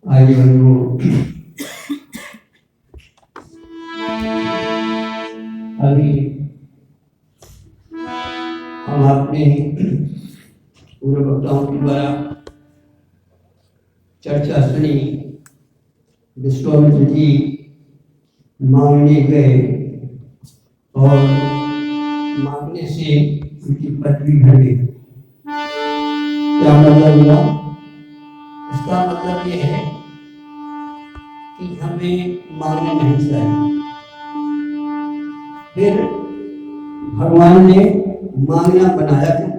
आइए अभी हम अपने पूर्व वक्ताओं के द्वारा चर्चा सुनी। विश्वामित्र जी मांगने गए और मांगने से उनकी पत्नी घर गई। क्या मतलब हुआ? इसका मतलब ये है कि हमें मांगना नहीं चाहिए। फिर भगवान ने मांगना बनाया क्यों?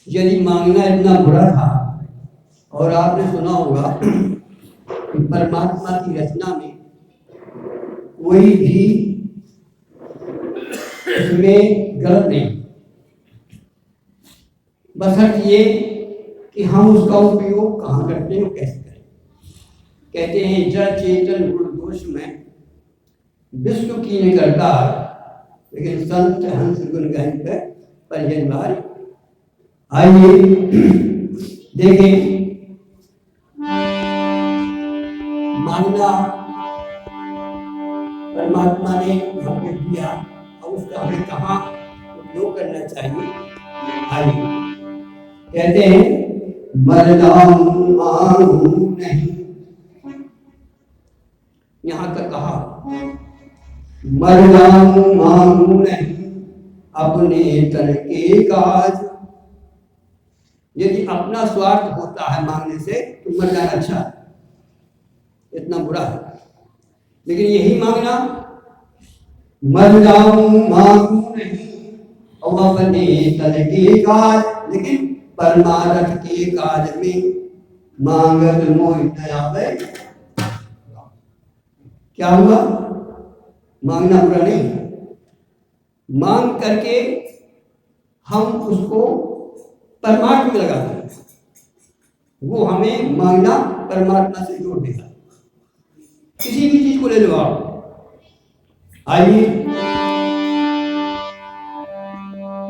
यदि मांगना इतना बुरा था, और आपने सुना होगा कि परमात्मा की रचना में कोई भी इसमें गलत नहीं, बशर्ते ये कि हम उसका उपयोग कहाँ करते हैं, कैसे करें। कहते हैं जड़ चेतन गुण दोष में विश्व की न करता, लेकिन संत हंस गुण गहन पर जन्मार। आइए देखें, मांगना परमात्मा ने हमें दिया और उसका हमें कहाँ उपयोग करना चाहिए। आइए कहते हैं मरदाऊं मांगू नहीं, यहाँ तक कहा मरदाऊं मांगू नहीं अपने तन के काज। यदि अपना स्वार्थ होता है मांगने से तो मर जाना अच्छा है, इतना बुरा है। लेकिन यही मांगना मर जाऊं मांगू नहीं और अपने तन के काज, लेकिन परमार्थ के काज में मांगत मोह आवे। क्या हुआ? मांगना बुरा नहीं, मांग करके हम उसको परमात्मा में लगाते हैं, वो हमें मांगना परमात्मा से जोड़ देगा। किसी भी चीज को ले लो आप। आइए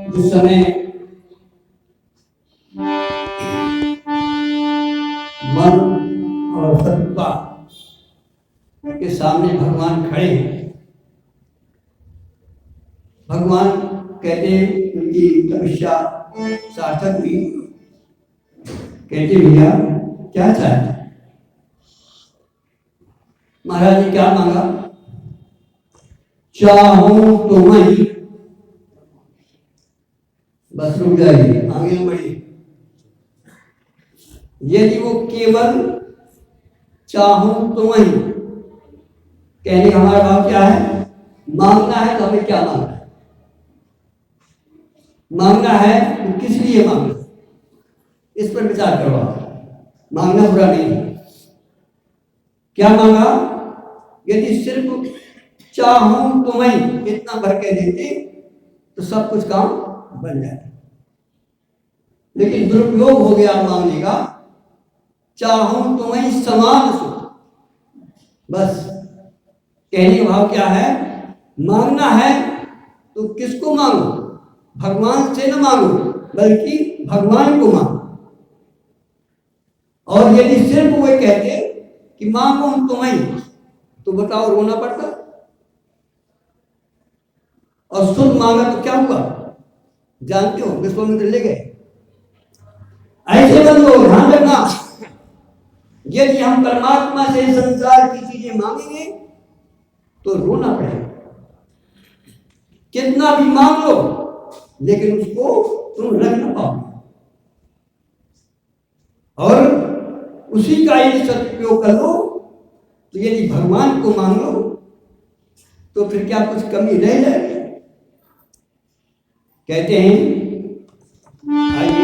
जिस समय मन और सत्ता के सामने भगवान खड़े हैं, भगवान कहते हैं उनकी तपस्या सार्थक हुई। कहते भैया क्या चाहते? महाराज ने क्या मांगा? चाहूं तुम्हें। बस रुक जाइए, आगे बढ़िए। यदि वो केवल चाहूं तुम्हें कहने का हमारा भाव क्या है? मांगना है तो हमें क्या मांगना है? मांगना है तो किस लिए मांगना? इस पर विचार करो आप। मांगना बुरा नहीं है। क्या मांगा? यदि सिर्फ चाहूं तुम्हें इतना भर के देते तो सब कुछ काम बन जाता। लेकिन दुरुपयोग हो गया मांगने का। चाहूं तुम्हें समान सुख। बस कहने का भाव क्या है? मांगना है तो किसको मांगो? भगवान से न मांगो, बल्कि भगवान को मांगो। और यदि सिर्फ वो कहते कि मांगो हम तुम्हें, तो बताओ रोना पड़ता? और शुद्ध मांगा तो क्या हुआ जानते हो? विश्वामित्र ले गए। ऐसे बंदो ध्यान रखना, यदि हम परमात्मा से संसार की चीजें मांगेंगे तो रोना पड़ेगा। कितना भी मांग लो लेकिन उसको तुम रख ना पाओगे। और उसी का यदि सदुपयोग कर लो तो यदि भगवान को मांग लो तो फिर क्या कुछ कमी रह जाएगी? कहते हैं आइए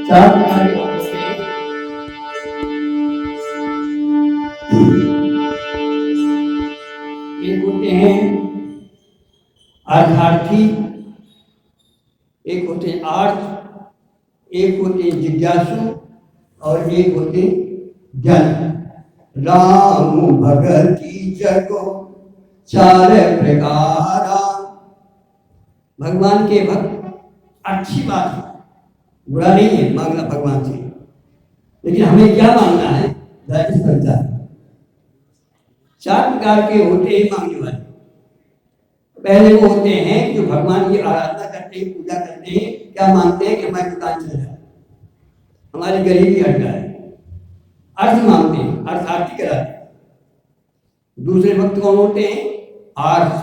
चार प्रकार के होते हैं। एक होते हैं अर्थार्थी, एक होते हैं आर्थ, एक होते हैं जिज्ञासु और एक होते ज्ञानी। राम भगति जगो चार प्रकारा। भगवान के भक्त अच्छी बात है, बुरा नहीं है मांगना भगवान से, लेकिन हमें क्या मांगना है संसार। चार प्रकार के होते हैं मांगने वाले। पहले वो होते हैं जो भगवान की आराधना करते हैं, पूजा करते हैं। क्या मांगते हैं कि हमारी दुकान चल जाए, हमारी गरीबी हट जाए, अर्थ मांगते हैं, अर्थार्थी कराते हैं। दूसरे भक्त कौन होते हैं? आर्थ,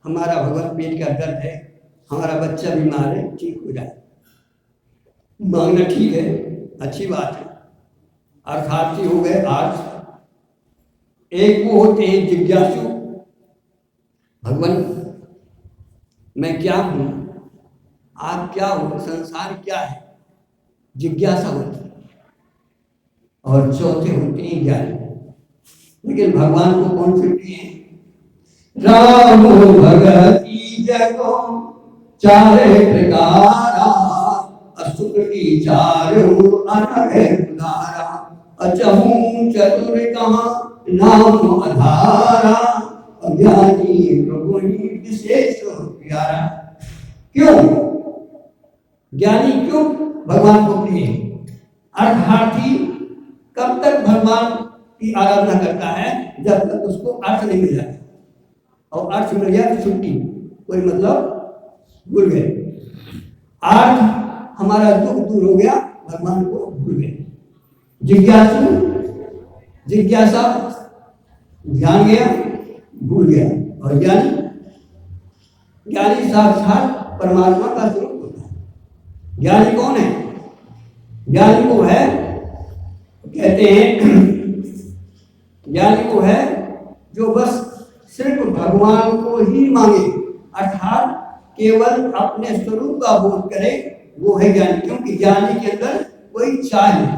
हमारा भगवान पेट का दर्द है, हमारा बच्चा बीमार है, ठीक हो जाए। मांगना ठीक है, अच्छी बात है, अर्थार्थी हो गए आर्थ। एक वो होते हैं जिज्ञासु, भगवान मैं क्या हूं, आप क्या हो, संसार क्या है, जिज्ञासा होती है। और चौथे होते हैं ज्ञानी। लेकिन भगवान को कौन सुनते हैं? राम भगति जगो चारे प्रकारा, असुकृति चारु अनघ उदारा, अचहु चतुर कहा नाम आधारा, अज्ञानी प्रभु विशेष प्यारा। क्यों ज्ञानी क्यों भगवान को प्रिय? अर्थार्थी कब तक भगवान की आराधना करता है? जब तक उसको अर्थ नहीं मिल जाता, और अर्थ मिल गया तो छुट्टी, कोई मतलब भूल गए। अर्थ हमारा दुख दूर हो गया, भगवान को भूल गए। जिज्ञासु, जिज्ञासा ध्यान गया, भूल गया। और ज्ञानी, ज्ञानी साक्षात परमात्मा का स्वरूप होता है। ज्ञानी कौन है? ज्ञानी वो है, कहते हैं ज्ञानी वो है जो बस सिर्फ भगवान को ही मांगे, अर्थात केवल अपने स्वरूप का बोध करे, वो है ज्ञानी। क्योंकि ज्ञानी के अंदर कोई चाह नहीं।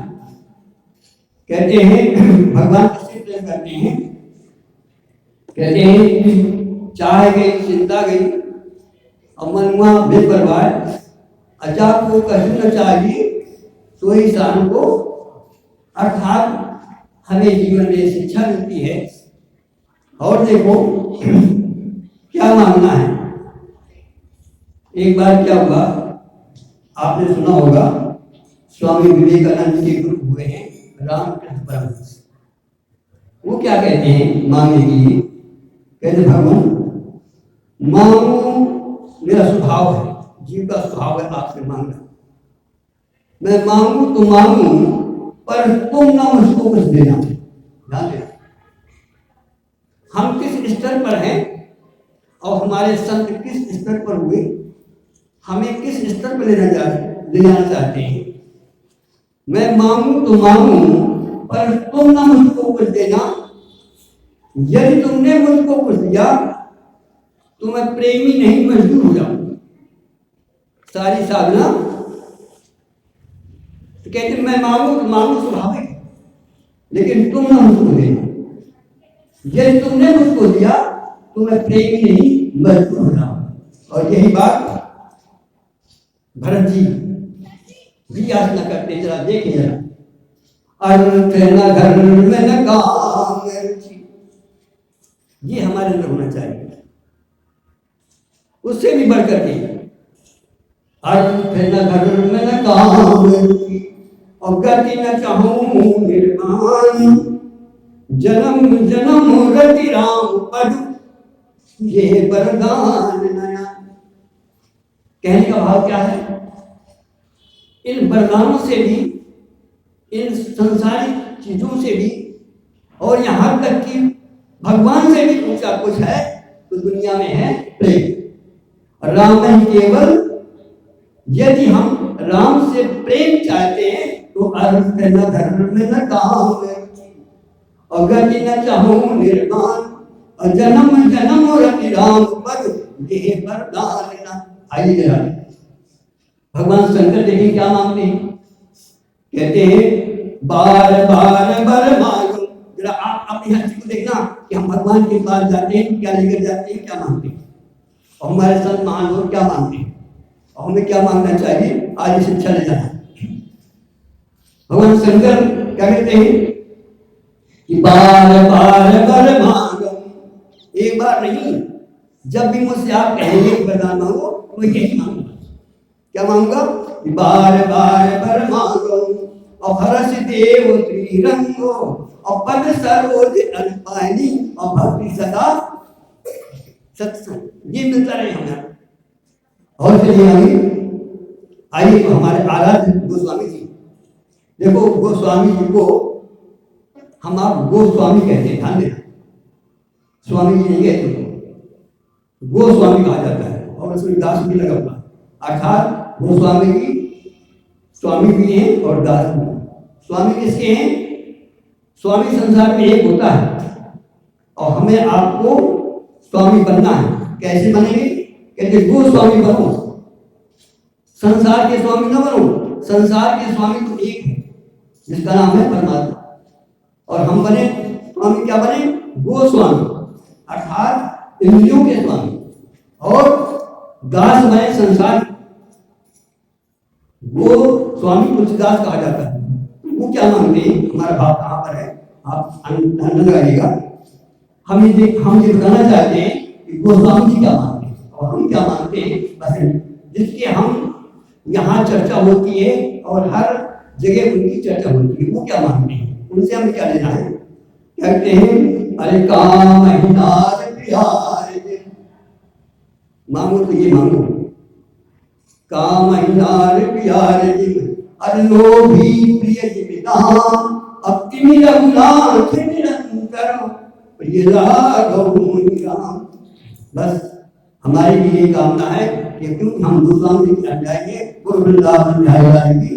कहते हैं भगवान किससे प्रेम करते हैं? कहते हैं चाह गई चिंता गई और मनुआ बेपरवाह, अजाब को कहीं न चाहिए तो ही शान को। अर्थात हमें जीवन में शिक्षा मिलती है। और देखो क्या मांगना है। एक बार क्या हुआ, आपने सुना होगा, स्वामी विवेकानंद के गुरु हुए हैं रामकृष्ण परमहंस। वो क्या कहते हैं मांगने के लिए? कहते भगवान मांगो, मेरा स्वभाव है, जीव का स्वभाव है आपसे मांगना। मैं मांगू तो मांगू, पर तुम ना मुझको कुछ देना। ध्यान देना, हम किस स्तर पर हैं और हमारे संत किस स्तर पर हुए, हमें किस स्तर पर ले जाना चाहते हैं। मैं मांगू तो मांगू, पर तुम ना मुझको कुछ देना। यदि तुमने मुझको कुछ दिया तो मैं प्रेमी नहीं मजबूर हो जाऊं। सारी साधना तो कहते मैं मांगू तो मांगू स्वाभाविक, लेकिन तुम ना मुझको देना। यदि तुमने मुझको दिया तो मैं प्रेमी नहीं मजबूर हो जाऊं। और यही बात भरत जी भी याचना करते हैं। जरा देखिए जरा, अर्थ न घर में न काम, ये हमारे अंदर होना चाहिए। उससे भी बढ़कर के अर्थ न घर में न काम, और गति न चाहूं निर्माण, जन्म जन्म रति राम पद ये वरदान नया। कहने का भाव क्या है? इन वरदानों से भी, इन संसारिक चीजों से भी, और यहाँ तक कि भगवान से भी ऊंचा कुछ है तो दुनिया में है प्रेम। राम ही केवल, यदि हम राम से प्रेम चाहते हैं तो अर्थ न धर्म न काम, अगति न चाहो निर्माण, जन्म जन्म रति राम पद ये वरदान न। आइए जरा भगवान शंकर देवी क्या मांगते हैं? कहते हैं बार बार बर मांगो। जरा आप अपनी हस्ती को देखना कि हम भगवान के पास जाते हैं, क्या लेकर जाते हैं, क्या मांगते हैं, और हमारे संत महान लोग क्या मांगते हैं, और हमें क्या मांगना चाहिए, आज शिक्षा ले जाना। भगवान शंकर क्या कहते हैं कि बार बार बर मांगो। एक बार नहीं, जब भी मुझसे आप कहेंगे वरदान मांगो तो यही मांगूंगा। क्या मांगूंगा? बार बार बर मांगो और हर्ष देव त्रिरंगो और पद सरोज अनपानी और भक्ति सदा सत्संग। ये मिलता रहे हमें। और चलिए आइए तो हमारे आराध्य गोस्वामी जी, देखो गोस्वामी जी को हम आप गोस्वामी कहते हैं, ध्यान देना। स्वामी जी नहीं कहते तो गोस्वामी कहा जाता है, और उसमें दास भी लगा हुआ, अर्थात गोस्वामी जी स्वामी भी हैं और दास भी हैं। स्वामी किसके हैं? स्वामी संसार में एक होता है और हमें आपको स्वामी बनना है। कैसे बनेंगे? कहते गोस्वामी बनो, संसार के स्वामी न बनो। संसार के स्वामी तो एक है जिसका नाम है परमात्मा, और हम बने स्वामी, क्या बने? गोस्वामी, अर्थात इंद्रियों के स्वामी, और दास बने संसार। वो स्वामी तुलसीदास कहा जाता है। वो क्या मांगते हैं? हमारा भाव कहाँ पर है, आप आनंद लगाइएगा। हम ये बताना चाहते हैं कि गोस्वामी जी क्या मांगते हैं और हम क्या मांगते हैं, बस जिसके हम यहाँ चर्चा होती है और हर जगह उनकी चर्चा होती है। वो क्या मांगते हैं, उनसे हमें क्या लेना है? कहते हैं अरे काम मांगो तो ये मांगो, काम प्यार अरे लोभी प्रिय जीविताम अपनी रघुनाथ निरंतर प्रिय राघव राम। बस हमारी भी ये कामना है कि क्यों हम गोस्वामी जी जाएंगे, पूर्व वृंदावन जाएगी।